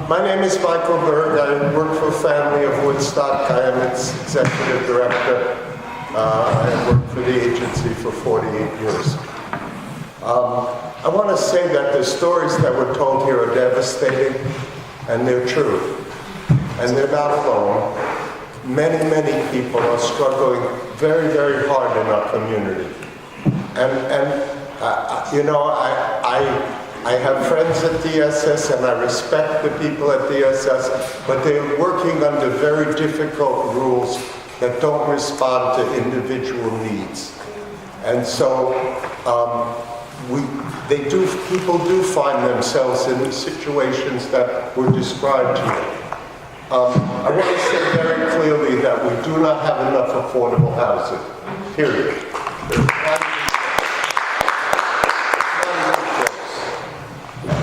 My name is Michael Berg. I work for Family of Woodstock. I am its executive director. I have worked for the agency for 48 years. I want to say that the stories that were told here are devastating, and they're true. And they're not alone. Many, many people are struggling very, very hard in our community. You know, I have friends at DSS, and I respect the people at DSS, but they're working under very difficult rules that don't respond to individual needs. And so people do find themselves in situations that were described here. I want to say very clearly that we do not have enough affordable housing, period.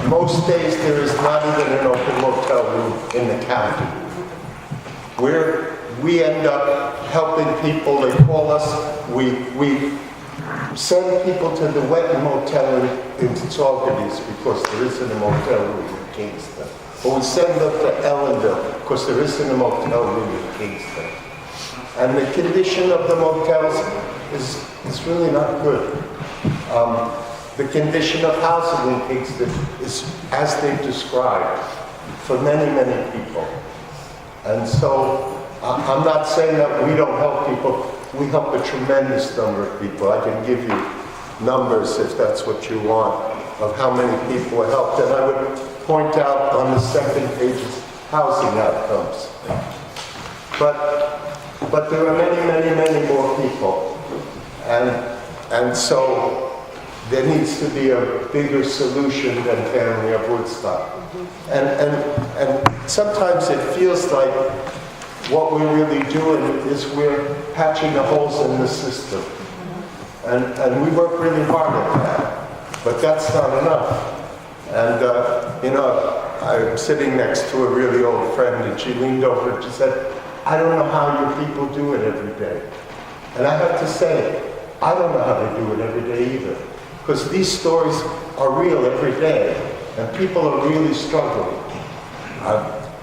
Most days there is not even an open motel room in the county. We end up helping people. They call us. We send people to the Wetton Motel in Saugerties because there isn't a motel room in Kingston. Or we send them to Ellenville because there isn't a motel room in Kingston. And the condition of the motels is really not good. The condition of housing in Kingston is as they've described for many, many people. And so I'm not saying that we don't help people. We help a tremendous number of people. I can give you numbers if that's what you want of how many people are helped. And I would point out on the second pages housing outcomes. But there are many, many, many more people. And so there needs to be a bigger solution than Family of Woodstock. And sometimes it feels like what we're really doing is we're patching the holes in the system. And we work really hard at that, but that's not enough. And you know, I'm sitting next to a really old friend, and she leaned over and she said, "I don't know how your people do it every day." And I have to say, I don't know how they do it every day either. Because these stories are real every day, and people are really struggling.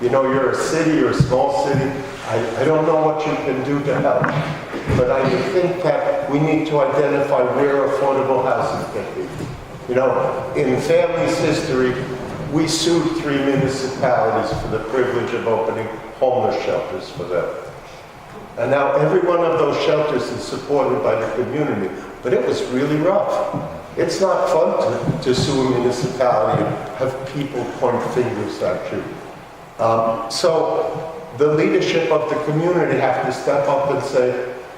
You know, you're a city, you're a small city. I don't know what you can do to help, but I think that we need to identify where affordable housing can be. You know, in family's history, we sued 3 municipalities for the privilege of opening homeless shelters for them. And now every one of those shelters is supported by the community, but it was really rough. It's not fun to sue a municipality and have people point fingers at you. So the leadership of the community have to step up and say,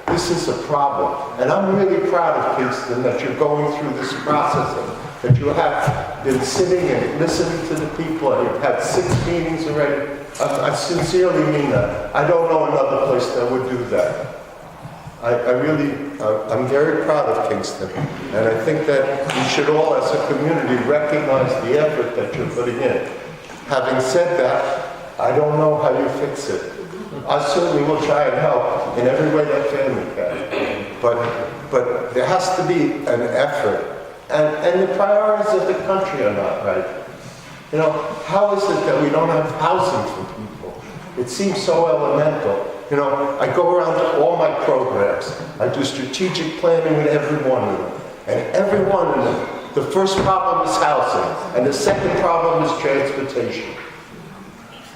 this is a problem. And I'm really proud of Kingston that you're going through this process, that you have been sitting and listening to the people, and you've had 6 meetings already. I sincerely mean that. I don't know another place that would do that. I'm very proud of Kingston, and I think that we should all, as a community, recognize the effort that you're putting in. Having said that, I don't know how you fix it. I certainly will try and help in every way that family can, but there has to be an effort, and the priorities of the country are not right. You know, how is it that we don't have housing for people? It seems so elemental. You know, I go around to all my programs. I do strategic planning with every one of them. And every one of them, the first problem is housing, and the second problem is transportation.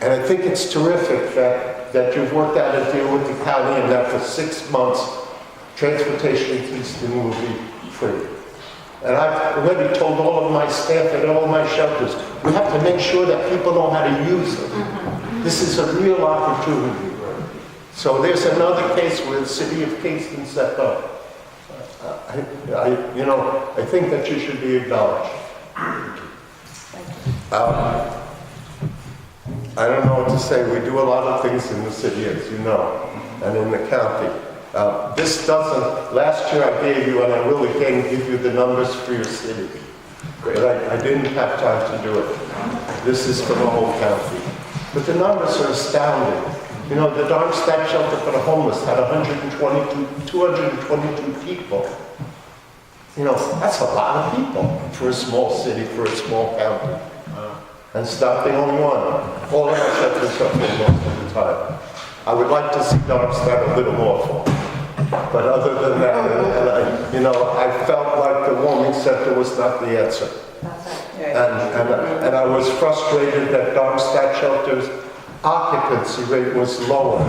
And I think it's terrific that you've worked out a deal with the county and that for 6 months, transportation in Kingston will be free. And I've already told all of my staff at all my shelters, we have to make sure that people know how to use them. This is a real opportunity. So there's another case where the city of Kingston stepped up. I think that you should be acknowledged. I don't know what to say. We do a lot of things in the city, as you know, and in the county. This doesn't, last year I gave you, and I will again give you the numbers for your city. But I didn't have time to do it. This is for the whole county. But the numbers are astounding. You know, the Darmstadt shelter for the homeless had 222 people. You know, that's a lot of people for a small city, for a small county. and it's not the only one. All of our shelters are full most of the time. I would like to see Darmstadt a little more full. But other than that, I felt like the warming center was not the answer. And I was frustrated that Darmstadt shelter's occupancy rate was lower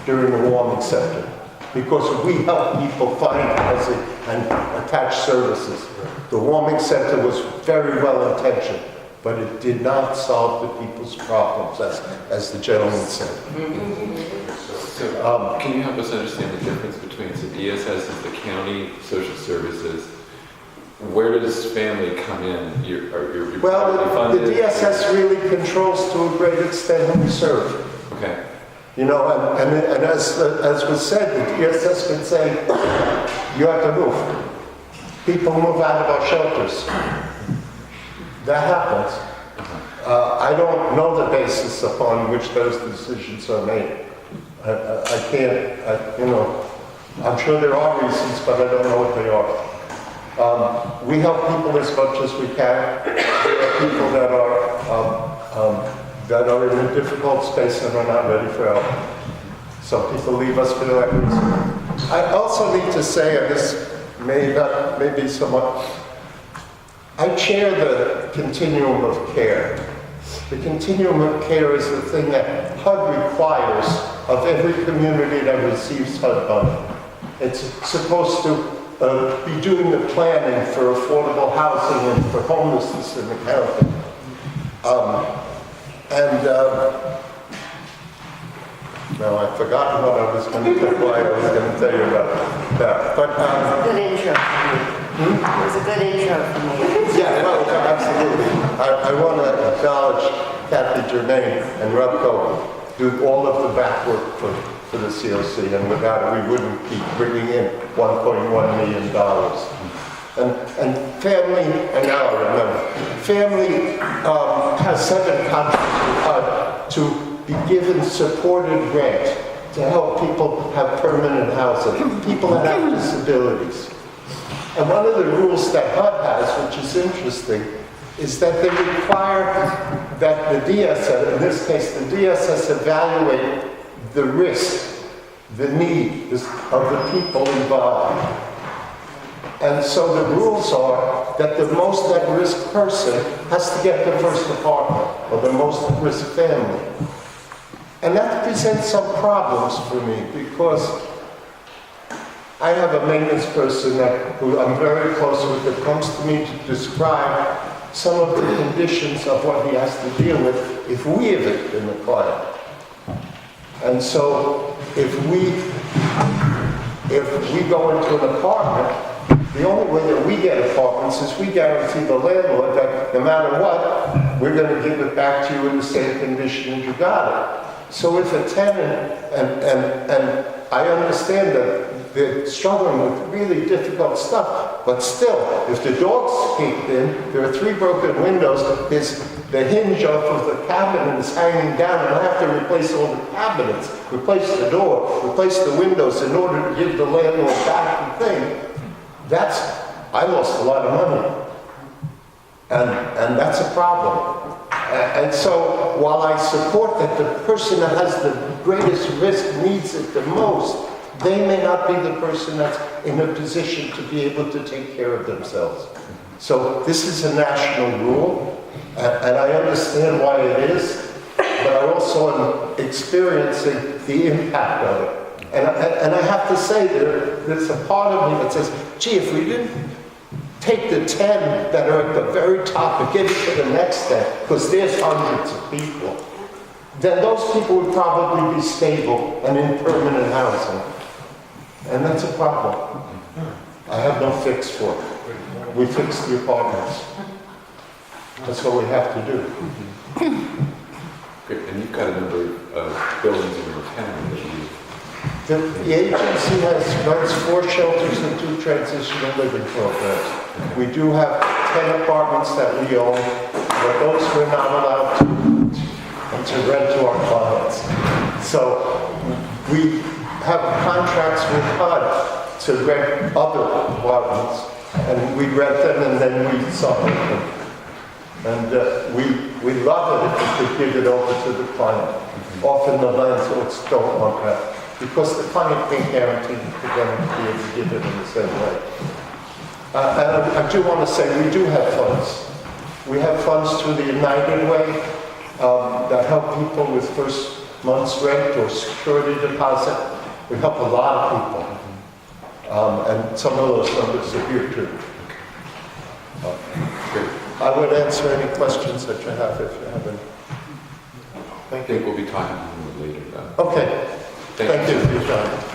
during the warming center, because we help people find housing and attach services. The warming center was very well intentioned, but it did not solve the people's problems, as the gentleman said. So, can you help us understand the difference between, so DSS is the county social services? Where does family come in? Well, the DSS really controls to a great extent who we serve. Okay. And as was said, the DSS can say, you have to move. People move out of our shelters. That happens. I don't know the basis upon which those decisions are made. I can't, I'm sure there are reasons, but I don't know what they are. We help people as much as we can. There are people that are in a difficult space and are not ready for help. Some people leave us for that reason. I also need to say, and this may be somewhat, I chair the continuum of care. The continuum of care is the thing that HUD requires of every community that receives HUD money. It's supposed to be doing the planning for affordable housing and for homelessness in the county. Now I've forgotten what I was going to tell you about that. But good intro. It was a good intro for me. Yeah, well, absolutely. I want to acknowledge Kathy Germain and Repco do all of the back work for the COC, and without it we wouldn't keep bringing in $1.1 million. And family, and now I remember, family has 7 contracts with HUD to be given supported rent to help people have permanent housing, people that have disabilities. And one of the rules that HUD has, which is interesting, is that they require that the DSS, in this case the DSS, evaluate the risk, the need of the people involved. And so the rules are that the most at-risk person has to get the first apartment, or the most at-risk family. And that presents some problems for me, because I have a maintenance person who I'm very close with that comes to me to describe some of the conditions of what he has to deal with if we evict in the client. And so if we go into an apartment, the only way that we get apartments is we guarantee the landlord that no matter what, we're going to give it back to you in the same condition as you got it. So if a tenant, and I understand that they're struggling with really difficult stuff, but still, if the dog's kicked in, there are 3 broken windows, the hinge off of the cabinet is hanging down, and I have to replace all the cabinets, replace the door, replace the windows in order to give the landlord back the thing. I lost a lot of money. And that's a problem. And so while I support that the person that has the greatest risk needs it the most, they may not be the person that's in a position to be able to take care of themselves. So this is a national rule, and I understand why it is, but I also am experiencing the impact of it. And I have to say, there's a part of me that says, gee, if we didn't take the 10 that are at the very top and give it to the next 10, because there's hundreds of people, then those people would probably be stable and in permanent housing. And that's a problem. I have no fix for it. We fix the apartments. That's what we have to do. Great. And you've got a number of buildings in your town that you... The agency runs 4 shelters and 2 transitional living programs. We do have 10 apartments that we own, but those we're not allowed to rent to our clients. So we have contracts with HUD to rent other apartments, and we rent them and then we sublet them. And we love it if we could give it over to the client. Often the landlords don't want that because the client can't guarantee that they're going to be able to give it in the same way. And I do want to say we do have funds. We have funds through the United Way that help people with first month's rent or security deposit. We help a lot of people. And some of those numbers are here too. Great. I would answer any questions that you have if you have any. I think we'll be talking later. Okay. Thank you for your time.